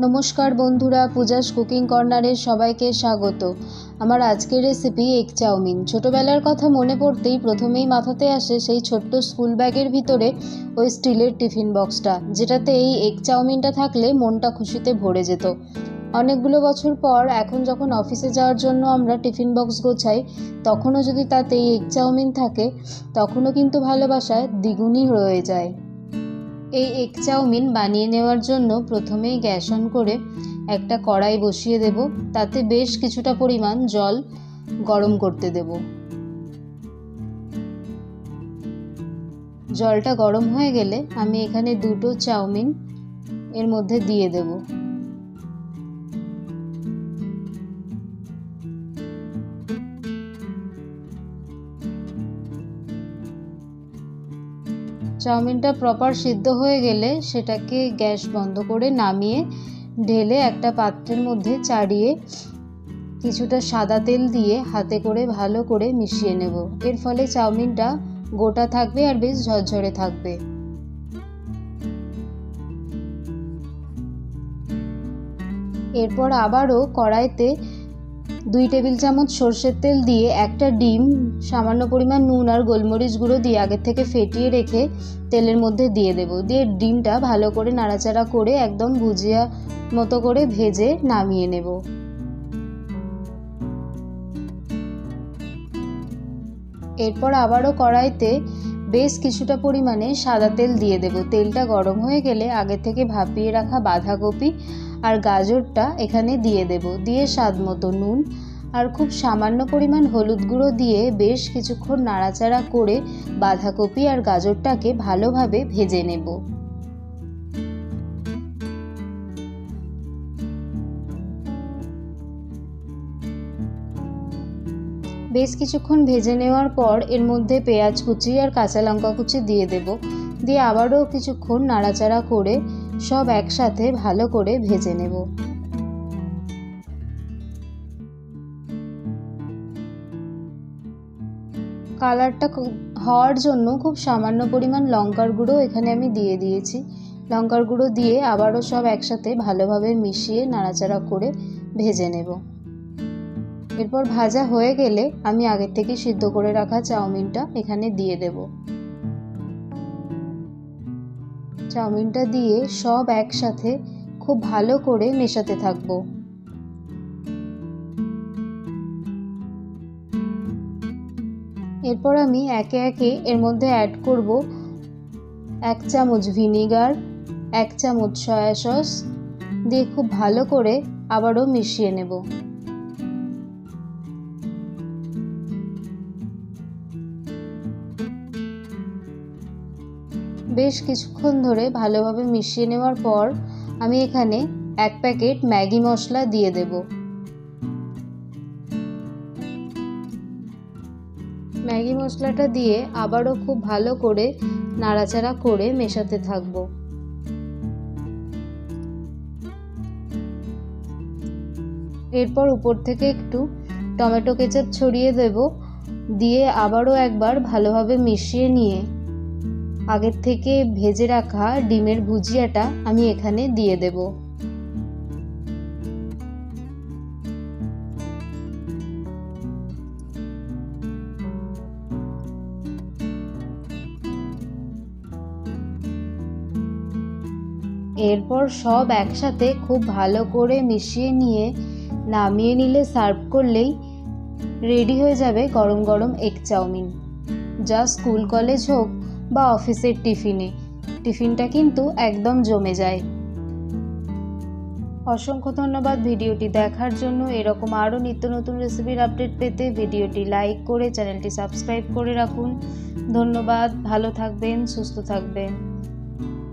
নমস্কার বন্ধুরা, পূজাস কুকিং কর্নারে সবাইকে স্বাগত। আমার আজকের রেসিপি এগ চাউমিন। ছোটোবেলার কথা মনে পড়তেই প্রথমেই মাথাতে আসে সেই ছোট্ট স্কুল ব্যাগের ভিতরে ওই স্টিলের টিফিন বক্সটা, যেটাতে এই এগ চাউমিনটা থাকলে মনটা খুশিতে ভরে যেত। অনেকগুলো বছর পর এখন যখন অফিসে যাওয়ার জন্য আমরা টিফিন বক্স গোছাই, তখনও যদি তাতে এই এগ চাউমিন থাকে, তখনও কিন্তু ভালোবাসায় দ্বিগুণই রয়ে যায়। এই এগ চাউমিন বানিয়ে নেওয়ার জন্য প্রথমেই গ্যাস অন করে একটা কড়াই বসিয়ে দেব। তাতে বেশ কিছুটা পরিমাণ জল গরম করতে দেব। জলটা গরম হয়ে গেলে আমি এখানে দুটো চাউমিন এর মধ্যে দিয়ে দেব। চাউমিনটা প্রপার সিদ্ধ হয়ে গেলে সেটাকে গ্যাস বন্ধ করে নামিয়ে ঢেলে একটা পাত্রের মধ্যে চাড়িয়ে কিছুটা সাদা তেল দিয়ে হাতে করে ভালো করে মিশিয়ে নেব। এর ফলে চাউমিনটা গোটা থাকবে আর বেশ ঝরঝরে থাকবে। এরপর আবারও কড়াইতে 2 টেবিল চামচ সর্ষের তেল দিয়ে একটা ডিম, সামান্য পরিমাণ নুন আর গোলমরিচ গুঁড়ো দিয়ে আগের থেকে ফেটিয়ে রেখে তেলের মধ্যে দিয়ে দেব। দিয়ে ডিমটা ভালো করে নাড়াচাড়া করে একদম ভুজিয়া মতো করে ভেজে নামিয়ে নেব। এরপর আবারও কড়াইতে বেশ কিছুটা পরিমাণে সাদা তেল দিয়ে দেব। তেলটা গরম হয়ে গেলে আগে থেকে ভাপিয়ে রাখা বাঁধাকপি আর গাজরটা এখানে দিয়ে দেব। দিয়ে স্বাদ মতো নুন আর খুব সামান্য পরিমাণ হলুদ গুঁড়ো দিয়ে বেশ কিছুক্ষণ নাড়াচাড়া করে বাঁধাকপি আর গাজরটাকে ভালোভাবে ভেজে নেব। বেশ কিছুক্ষণ ভেজে নেওয়ার পর এর মধ্যে পেঁয়াজ কুচি আর কাঁচা লঙ্কা কুচি দিয়ে দেব। দিয়ে আবারও কিছুক্ষণ নাড়াচাড়া করে সব একসাথে ভালো করে ভেজে নেব। কালারটা হওয়ার জন্য খুব সামান্য পরিমাণ লঙ্কার গুঁড়ো এখানে আমি দিয়ে দিয়েছি। লঙ্কার গুঁড়ো দিয়ে আবারও সব একসাথে ভালোভাবে মিশিয়ে নাড়াচাড়া করে ভেজে নেব। এরপর ভাজা হয়ে গেলে আমি আগের থেকে সিদ্ধ করে রাখা চাউমিনটা এখানে দিয়ে দেব। চাউমিনটা দিয়ে সব একসাথে খুব ভালো করে মেশাতে থাকব। এরপর আমি একে একে এর মধ্যে অ্যাড করব 1 চামচ ভিনিগার, 1 চামচ সয়া সস দিয়ে খুব ভালো করে আবারও মিশিয়ে নেব। বেশ কিছুক্ষণ ধরে ভালোভাবে মিশিয়ে নেওয়ার পর আমি এখানে 1 প্যাকেট ম্যাগি মশলা দিয়ে দেব। ম্যাগি মশলাটা দিয়ে আবারও খুব ভালো করে নাড়াচাড়া করে মেশাতে থাকবো। এরপর উপর থেকে একটু টমেটো কেচাপ ছড়িয়ে দেব। দিয়ে আবারও একবার ভালোভাবে মিশিয়ে নিয়ে আগের থেকে ভেজে রাখা ডিমের ভুজিয়াটা আমি এখানে দিয়ে দেব। এরপর সব একসাথে খুব ভালো করে মিশিয়ে নিয়ে নামিয়ে নিলে সার্ভ করলেই রেডি হয়ে যাবে গরম গরম এগ চাউমিন। যা স্কুল কলেজ হোক বা অফিসের টিফিনটা কিন্তু একদম জমে যায়। অসংখ্য ধন্যবাদ ভিডিওটি দেখার জন্য। এরকম আরও নিত্য নতুন রেসিপির আপডেট পেতে ভিডিওটি লাইক করে চ্যানেলটি সাবস্ক্রাইব করে রাখুন। ধন্যবাদ। ভালো থাকবেন, সুস্থ থাকবেন।